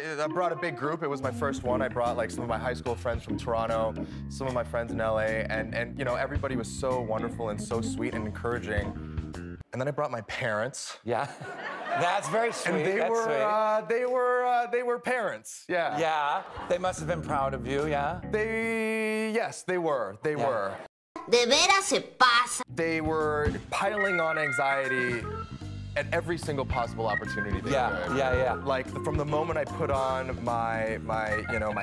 I brought a big group. It was my first one. I brought like some of my high school friends from Toronto, some of my friends in LA, and you know, everybody was so wonderful and so sweet and encouraging. And then I brought my parents. Yeah. That's very sweet. And they were parents. Yeah. Yeah. They must have been proud of you, yeah? Yes, they were. They were. De veras se pasa. They were piling on anxiety at every single possible opportunity they could. Yeah. Like from the moment I put on my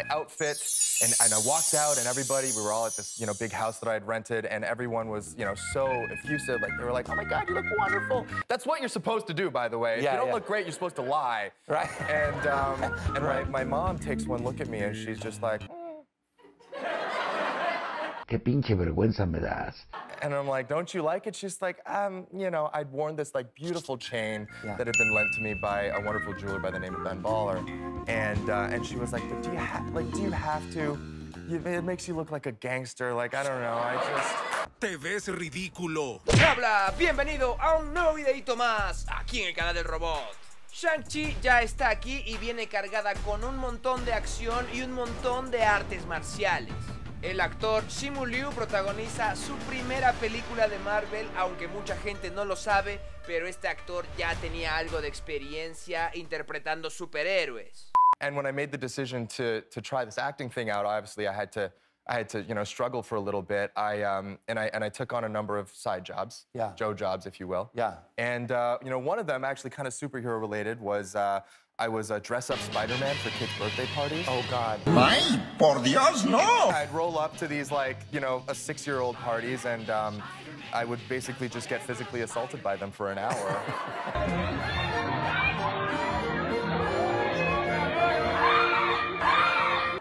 outfit and I walked out and everybody, we were all at this big house that I had rented and everyone was so effusive. Like they were like, oh my God, you look wonderful. That's what you're supposed to do, by the way. If you don't look great, you're supposed to lie. Right. And my mom takes one look at me and she's just like, Qué pinche vergüenza me das. And I'm like, don't you like it? She's like, I'd worn this like beautiful chain that had been lent to me by a wonderful jeweler by the name of Ben Baller, and she was like, but do you have to? It makes you look like a gangster. Like I don't know. I just. Te ves ridículo. Habla, bienvenido a un nuevo videito más aquí en el canal del robot. Shang-Chi ya está aquí y viene cargada con un montón de acción y un montón de artes marciales. El actor Simu protagoniza su primera película de Marvel, aunque mucha gente no lo sabe, pero este actor ya tenía algo de experiencia interpretando superhéroes. And when I made the decision to try this acting thing out, obviously I had to struggle for a little bit. I took on a number of side jobs, Joe jobs, if you will. Yeah. And one of them actually kind of superhero related was. I was a dress-up Spider-Man for kids' birthday parties. Oh, God. ¡Ay, por Dios, no! I'd roll up to these, like, a 6-year-old parties, and I would basically just get physically assaulted by them for an hour.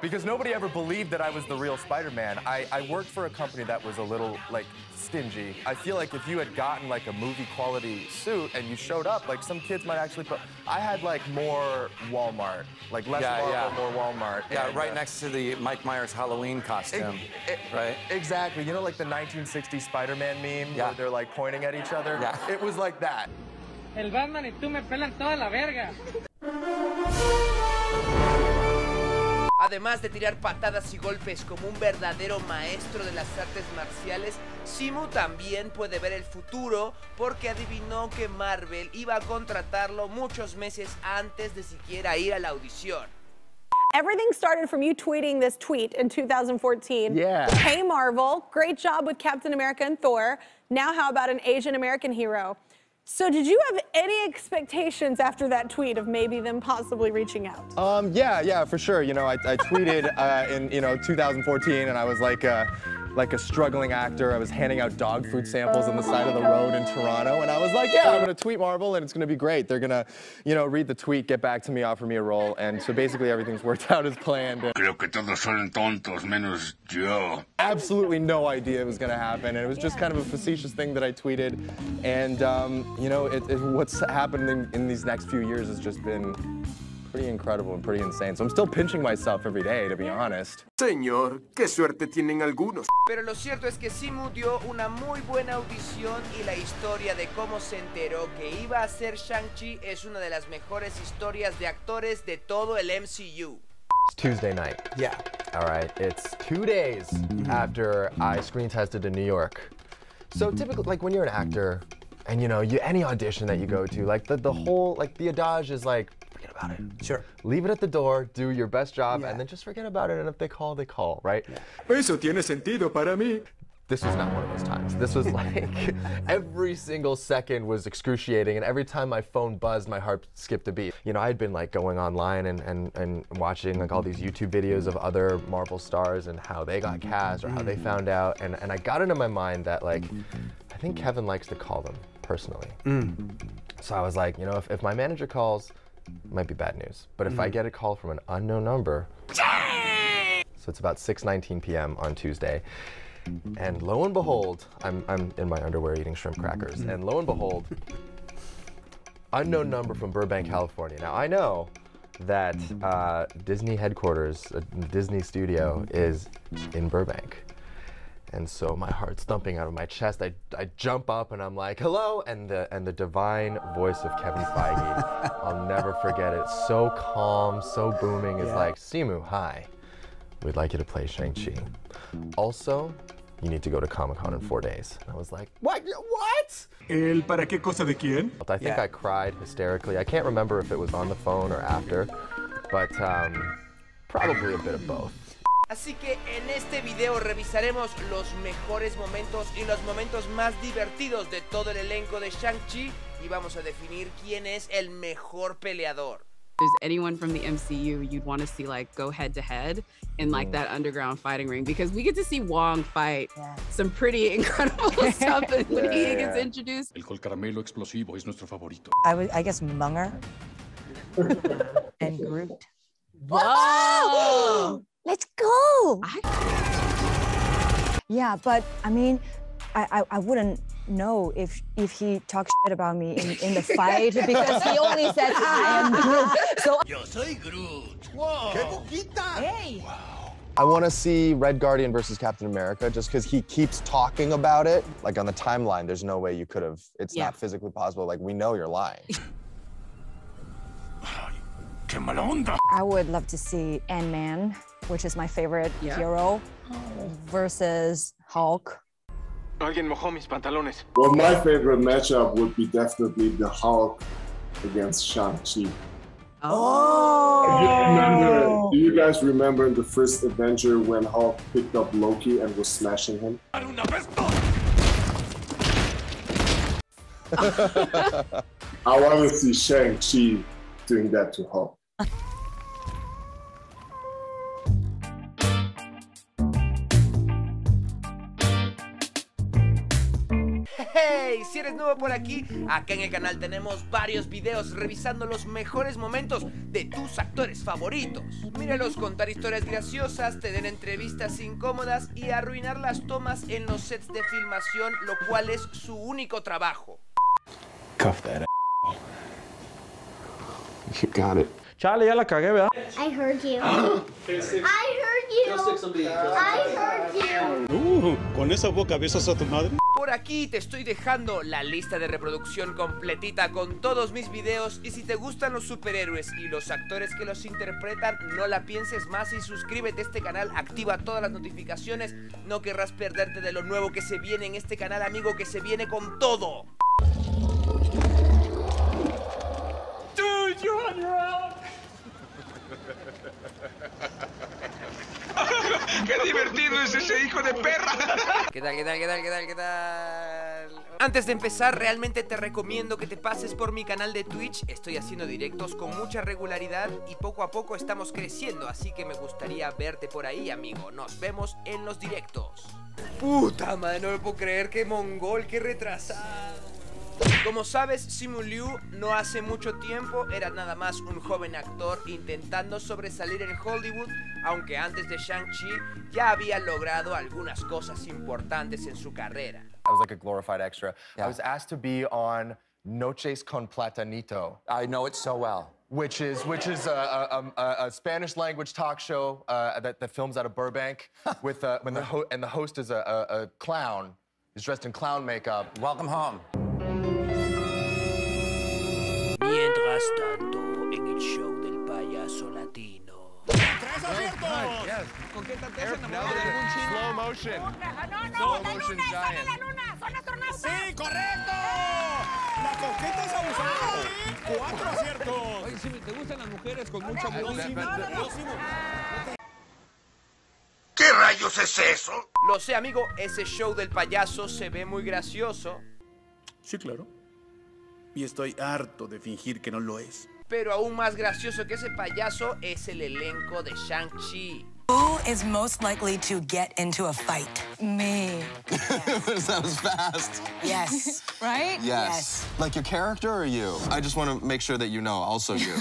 Because nobody ever believed that I was the real Spider-Man. I worked for a company that was a little, like, stingy. I feel like if you had gotten, like, a movie-quality suit and you showed up, like, some kids might actually put... I had, like, more Walmart. Like, less Marvel, more Walmart. Yeah, and, right next to the Mike Myers Halloween costume, right? Exactly. You know, like the 1960s Spider-Man meme where they're, like, pointing at each other? Yeah. It was like that. El Batman y tú me pelan toda la verga. Además de tirar patadas y golpes como un verdadero maestro de las artes marciales, Simu también puede ver el futuro porque adivinó que Marvel iba a contratarlo muchos meses antes de siquiera ir a la audición. Everything started from you tweeting this tweet in 2014. Yeah. Hey Marvel, great job with Captain America and Thor. Now how about an Asian American hero? So did you have any expectations after that tweet of maybe them possibly reaching out? Yeah, for sure. I tweeted in 2014, and I was like a struggling actor. I was handing out dog food samples on the side of the road in Toronto, and I was like, yeah, I'm gonna tweet Marvel, and it's gonna be great. They're gonna, read the tweet, get back to me, offer me a role, and so basically everything's worked out as planned. Creo que todos son tontos, menos yo. Absolutely no idea it was gonna happen, and it was just kind of a facetious thing that I tweeted, and what's happening in these next few years has just been pretty incredible and pretty insane. So I'm still pinching myself every day, to be honest. Señor, qué suerte tienen algunos. Pero lo cierto es que Simu dio una muy buena audición y la historia de cómo se enteró que iba a ser Shang-Chi es una de las mejores historias de actores de todo el MCU. It's Tuesday night. Yeah. All right, it's 2 days after I screen tested in New York. So typically, like when you're an actor, and any audition that you go to, like the whole, like the adage is like, forget about it. Sure. Leave it at the door, do your best job, and then just forget about it, and if they call, they call, right? Yeah. Eso tiene sentido para mí. This was not one of those times. This was like, every single second was excruciating, and every time my phone buzzed, my heart skipped a beat. I had been like going online and watching like all these YouTube videos of other Marvel stars and how they got cast or how they found out, and I got into my mind that like, I think Kevin likes to call them personally. So I was like, if my manager calls, it might be bad news. But if I get a call from an unknown number, so it's about 6:19 p.m. on Tuesday, and lo and behold, I'm in my underwear eating shrimp crackers, and lo and behold, unknown number from Burbank, California. Now I know that Disney headquarters, Disney studio is in Burbank. And so my heart's thumping out of my chest. I jump up and I'm like, hello, and the divine voice of Kevin Feige, I'll never forget it. So calm, so booming. It's like, Simu, hi. We'd like you to play Shang-Chi. Also, you need to go to Comic-Con in 4 days. And I was like, what? ¿El para qué cosa de quién? I think I cried hysterically. I can't remember if it was on the phone or after, but probably a bit of both. Así que en este video revisaremos los mejores momentos y los momentos más divertidos de todo el elenco de Shang-Chi y vamos a definir quién es el mejor peleador. There's anyone from the MCU you'd want to see like go head to head in like that underground fighting ring, because we get to see Wong fight some pretty incredible stuff when he gets introduced. El col caramelo explosivo es nuestro favorito. I guess Munger and Groot. Whoa! Let's go! Yeah, but I mean, I wouldn't know if he talks shit about me in the fight because he only said I am Groot. So Yo soy Groot. Wow. ¡Qué poquita! Hey. Wow. I want to see Red Guardian versus Captain America just because he keeps talking about it. Like on the timeline, there's no way you could have, it's not physically possible. Like, we know you're lying. ¡Qué mala onda! I would love to see Ant-Man, which is my favorite hero, versus Hulk. Alguien mojó mis pantalones. Well, my favorite matchup would be definitely the Hulk against Shang-Chi. Oh! Do you guys remember in the first Avenger when Hulk picked up Loki and was smashing him? I want to see Shang-Chi doing that to Hulk. Hey, si eres nuevo por aquí, acá en el canal tenemos varios videos revisando los mejores momentos de tus actores favoritos. Míralos contar historias graciosas, tener entrevistas incómodas y arruinar las tomas en los sets de filmación, lo cual es su único trabajo. Cuff that You got it. Chale, ya la cagué, ¿verdad? I heard you. I heard you. I heard you. ¿Con esa boca besas a tu madre? Por aquí te estoy dejando la lista de reproducción completita con todos mis videos y si te gustan los superhéroes y los actores que los interpretan, no la pienses más y suscríbete a este canal, activa todas las notificaciones, no querrás perderte de lo nuevo que se viene en este canal, amigo, que se viene con todo. Dude, you're on your own. ¡Qué divertido es ese hijo de perra! ¿Qué tal? Antes de empezar, realmente te recomiendo que te pases por mi canal de Twitch. Estoy haciendo directos con mucha regularidad y poco a poco estamos creciendo, así que me gustaría verte por ahí, amigo. Nos vemos en los directos. Puta madre, no me puedo creer, qué mongol, qué retrasado. Como sabes, Simu Liu no hace mucho tiempo era nada más un joven actor intentando sobresalir en Hollywood, aunque antes de Shang-Chi ya había logrado algunas cosas importantes en su carrera. I was like a glorified extra. I was asked to be on Noches con Platanito. I know it so well. Which is a Spanish language talk show that films out of Burbank with when the host is a clown. He's dressed in clown makeup. Welcome home. Mientras tanto, en el show del payaso latino. ¡Tres aciertos! ¿Con qué te has enamorado de algún chino? Slow motion. No, la luna, sale la luna, son astronautas. ¡Sí, correcto! ¡La coqueta es abusada! ¡Sí! ¡4 aciertos! Oye, si te gustan las mujeres con mucha No, voz. Simu. ¿Qué rayos es eso? Lo sé, amigo, ese show del payaso se ve muy gracioso. Sí, claro. Y estoy harto de fingir que no lo es. Pero aún más gracioso que ese payaso es el elenco de Shang-Chi. Who is most likely to get into a fight? Me. That was fast. Yes. Right? Yes. Like your character or you? I just want to make sure that you know, also you.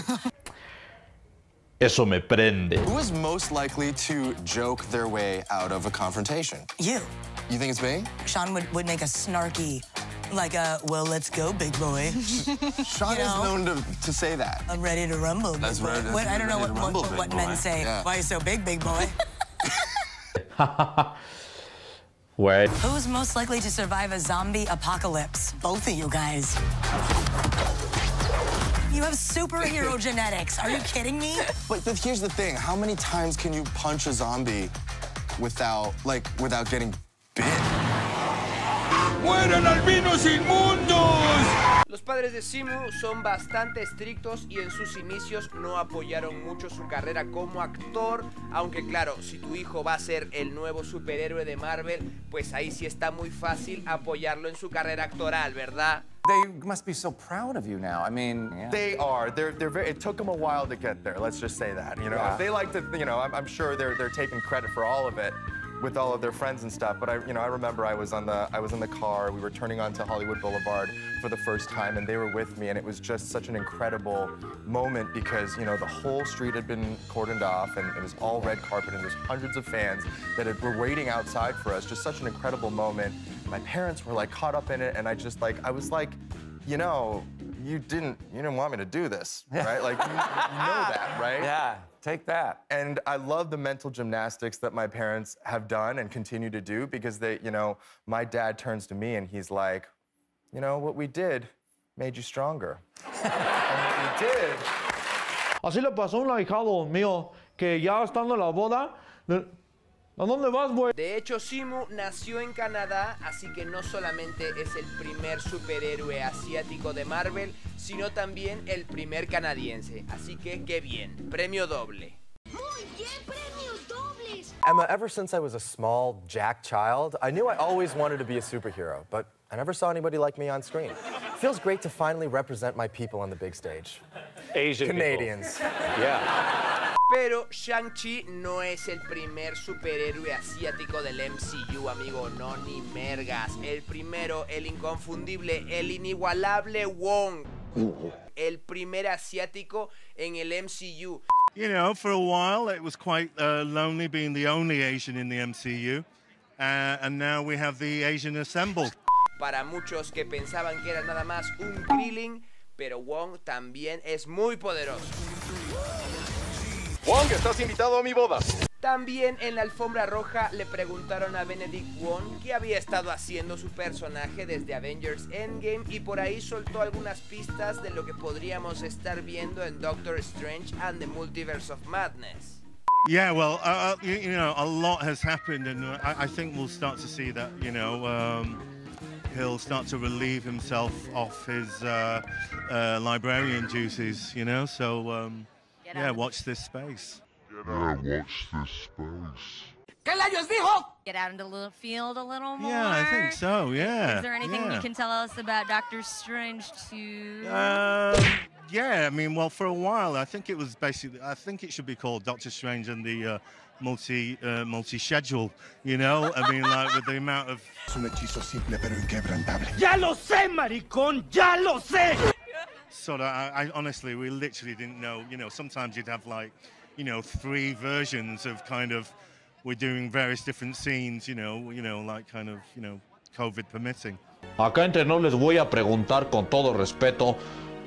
Eso me prende. Who is most likely to joke their way out of a confrontation? You. You think it's me? Sean would make a snarky, like a, well, let's go, big boy. Sean is known to say that. I'm ready to rumble, big That's boy. right. What, I don't know what men say. Yeah. Why are you so big boy? Wait. Who's most likely to survive a zombie apocalypse? Both of you guys. You have superhero genetics. Are you kidding me? But here's the thing. How many times can you punch a zombie without getting bit? ¡Mueran albinos inmundos! Los padres de Simu son bastante estrictos y en sus inicios no apoyaron mucho su carrera como actor, aunque claro, si tu hijo va a ser el nuevo superhéroe de Marvel, pues ahí sí está muy fácil apoyarlo en su carrera actoral, ¿verdad? They must be so proud of you now. I mean, yeah. They are. They're very. It took them a while to get there. Let's just say that. You know, Yeah. they like to. You know, I'm sure they're taking credit for all of it, with all of their friends and stuff. But I remember I was in the car. We were turning onto Hollywood Boulevard for the first time, and they were with me, and it was just such an incredible moment because the whole street had been cordoned off, and it was all red carpet, and there's hundreds of fans that were waiting outside for us. Just such an incredible moment. My parents were like caught up in it, and I was like, you didn't want me to do this, right? Like, you know that, right? Yeah, take that. And I love the mental gymnastics that my parents have done and continue to do because they, my dad turns to me and he's like, what we did made you stronger. And what we did. Así le pasó a un ahijado mío que ya estando en la boda, ¿a dónde vas, güey? De hecho, Simu nació en Canadá, así que no solamente es el primer superhéroe asiático de Marvel, sino también el primer canadiense. Así que, qué bien, premio doble. Muy bien, premios dobles. Emma, ever since I was a small Jack child, I knew I always wanted to be a superhero, but I never saw anybody like me on screen. It feels great to finally represent my people on the big stage. Asian Canadians. People. Yeah. Pero Shang-Chi no es el primer superhéroe asiático del MCU, amigo, no ni mergas. El primero, el inconfundible, el inigualable Wong. El primer asiático en el MCU. You know, for a while it was quite lonely being the only Asian in the MCU. And now we have the Asian Assemble. Para muchos que pensaban que era nada más un grilling, pero Wong también es muy poderoso. Wong, estás invitado a mi boda. También en la alfombra roja le preguntaron a Benedict Wong qué había estado haciendo su personaje desde Avengers Endgame y por ahí soltó algunas pistas de lo que podríamos estar viendo en Doctor Strange and the Multiverse of Madness. Yeah, well, a lot has happened, and I think we'll start to see that, he'll start to relieve himself of his librarian duties, so... yeah, watch this space. Yeah, watch this space. ¿Qué rayos dijo? Get out into the field a little more. Yeah, I think so, yeah. Is there anything you can tell us about Doctor Strange 2? Yeah, I mean, well, for a while, I think it should be called Doctor Strange and the multi-schedule, I mean, like, with the amount of... Es un hechizo simple pero inquebrantable. ¡Ya lo sé, maricón! ¡Ya lo sé! Sort of, I honestly, we literally didn't know. Sometimes you'd have like, 3 versions of kind of, we're doing various different scenes, like kind of, COVID permitting. Acá entre nos les voy a preguntar con todo respeto,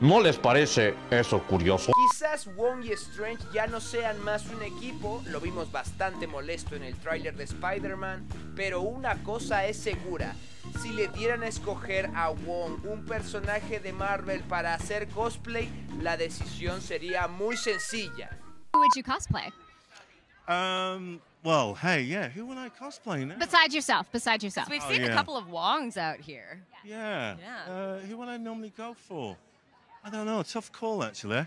¿no les parece eso curioso? Quizás Wong y Strange ya no sean más un equipo, lo vimos bastante molesto en el tráiler de Spider-Man, pero una cosa es segura. Si le dieran a escoger a Wong un personaje de Marvel para hacer cosplay, la decisión sería muy sencilla. Who would you cosplay? Well, hey, yeah, who would I cosplay now? Besides yourself. We've seen a couple of Wongs out here. Yeah. Who would I normally go for? I don't know. Tough call, actually.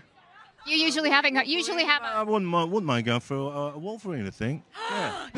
You usually have I wouldn't mind going for a Wolverine, I think. Yeah.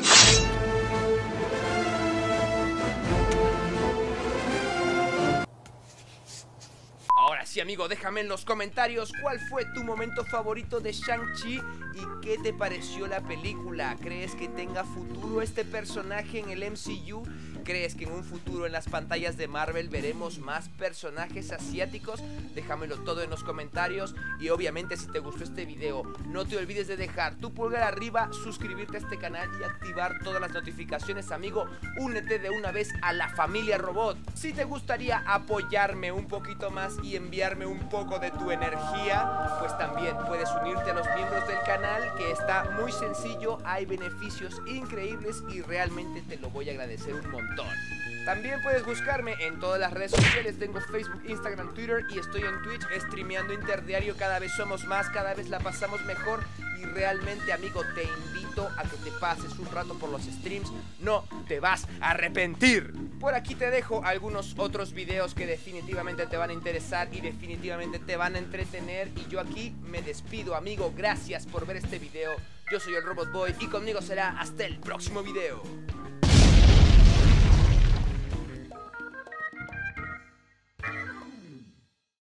Ahora sí, amigo, déjame en los comentarios cuál fue tu momento favorito de Shang-Chi y qué te pareció la película. ¿Crees que tenga futuro este personaje en el MCU? ¿Crees que en un futuro en las pantallas de Marvel veremos más personajes asiáticos? Déjamelo todo en los comentarios y obviamente si te gustó este video no te olvides de dejar tu pulgar arriba, suscribirte a este canal y activar todas las notificaciones, amigo. Únete de una vez a la familia robot. Si te gustaría apoyarme un poquito más y enviarme un poco de tu energía, pues también puedes unirte a los miembros del canal, que está muy sencillo, hay beneficios increíbles y realmente te lo voy a agradecer un montón. montón. También puedes buscarme en todas las redes sociales, tengo Facebook, Instagram, Twitter y estoy en Twitch streameando interdiario, cada vez somos más, cada vez la pasamos mejor y realmente, amigo, te invito a que te pases un rato por los streams, no te vas a arrepentir. Por aquí te dejo algunos otros videos que definitivamente te van a interesar y definitivamente te van a entretener y yo aquí me despido, amigo, gracias por ver este video. Yo soy el Robot Boy y conmigo será hasta el próximo video.